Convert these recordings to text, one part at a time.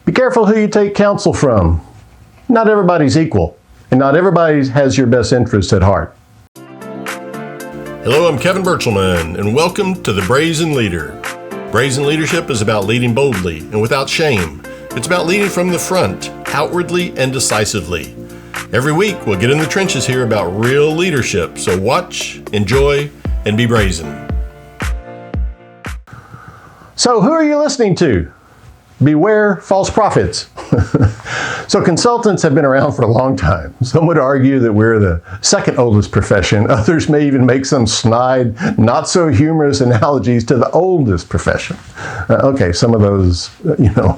Be careful who you take counsel from. Not everybody's equal, and not everybody has your best interest at heart. Hello, I'm Kevin Birchelman, and welcome to The Brazen Leader. Brazen leadership is about leading boldly and without shame. It's about leading from the front, outwardly and decisively. Every week, we'll get in the trenches here about real leadership, so watch, enjoy, and be brazen. So who are you listening to? Beware false prophets. So consultants have been around for a long time. Some would argue that we're the second oldest profession. Others may even make some snide, not so humorous analogies to the oldest profession. Okay, some of those,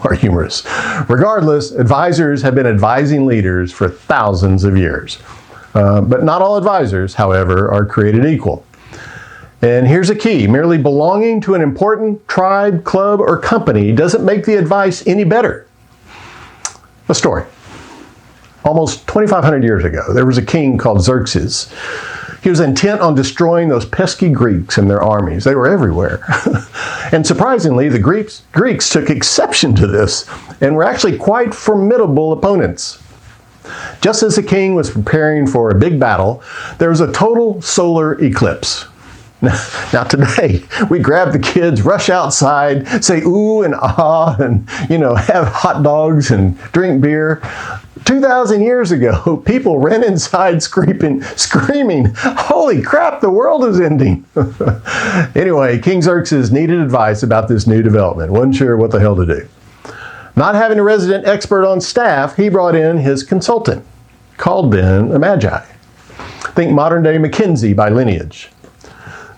are humorous. Regardless, advisors have been advising leaders for thousands of years. But not all advisors, however, are created equal. And here's a key. Merely belonging to an important tribe, club, or company doesn't make the advice any better. A story. Almost 2,500 years ago, there was a king called Xerxes. He was intent on destroying those pesky Greeks and their armies. They were everywhere. And surprisingly, the Greeks took exception to this and were actually quite formidable opponents. Just as the king was preparing for a big battle, there was a total solar eclipse. Now today, we grab the kids, rush outside, say ooh and ah, and have hot dogs and drink beer. 2,000 years ago, people ran inside screaming, holy crap, the world is ending. Anyway, King Xerxes needed advice about this new development. Wasn't sure what the hell to do. Not having a resident expert on staff, he brought in his consultant, called then a magi. Think modern day McKinsey by lineage.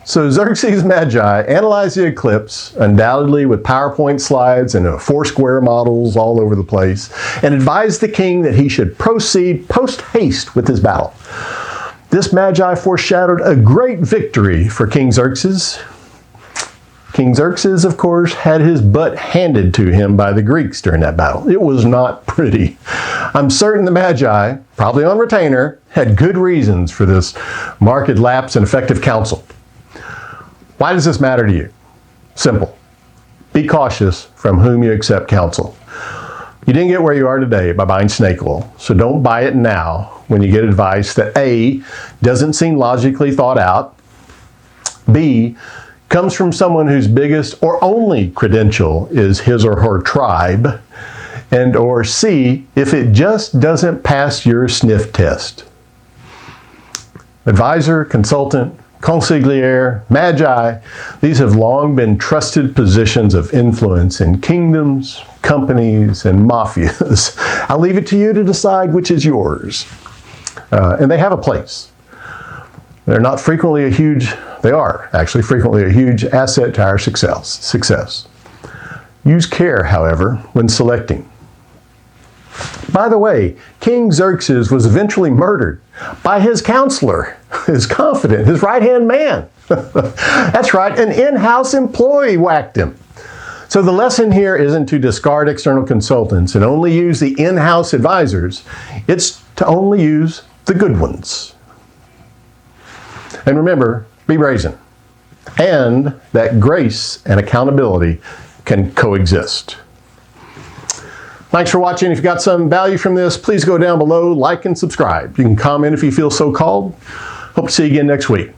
So Xerxes' Magi analyzed the eclipse, undoubtedly with PowerPoint slides and Foursquare models all over the place, and advised the king that he should proceed post-haste with his battle. This Magi foreshadowed a great victory for King Xerxes. King Xerxes, of course, had his butt handed to him by the Greeks during that battle. It was not pretty. I'm certain the Magi, probably on retainer, had good reasons for this marked lapse in effective counsel. Why does this matter to you? Simple. Be cautious from whom you accept counsel. You didn't get where you are today by buying snake oil, so don't buy it now when you get advice that A, doesn't seem logically thought out, B, comes from someone whose biggest or only credential is his or her tribe, and or C, if it just doesn't pass your sniff test. Advisor, consultant, consigliere, magi, these have long been trusted positions of influence in kingdoms, companies, and mafias. I'll leave it to you to decide which is yours. And they have a place. They are actually frequently a huge asset to our success. Use care, however, when selecting. By the way, King Xerxes was eventually murdered by his counselor, his confidant, his right-hand man. That's right, an in-house employee whacked him. So the lesson here isn't to discard external consultants and only use the in-house advisors. It's to only use the good ones. And remember, be brazen. And that grace and accountability can coexist. Thanks for watching. If you got some value from this, please go down below, like and subscribe. You can comment if you feel so called. Hope to see you again next week.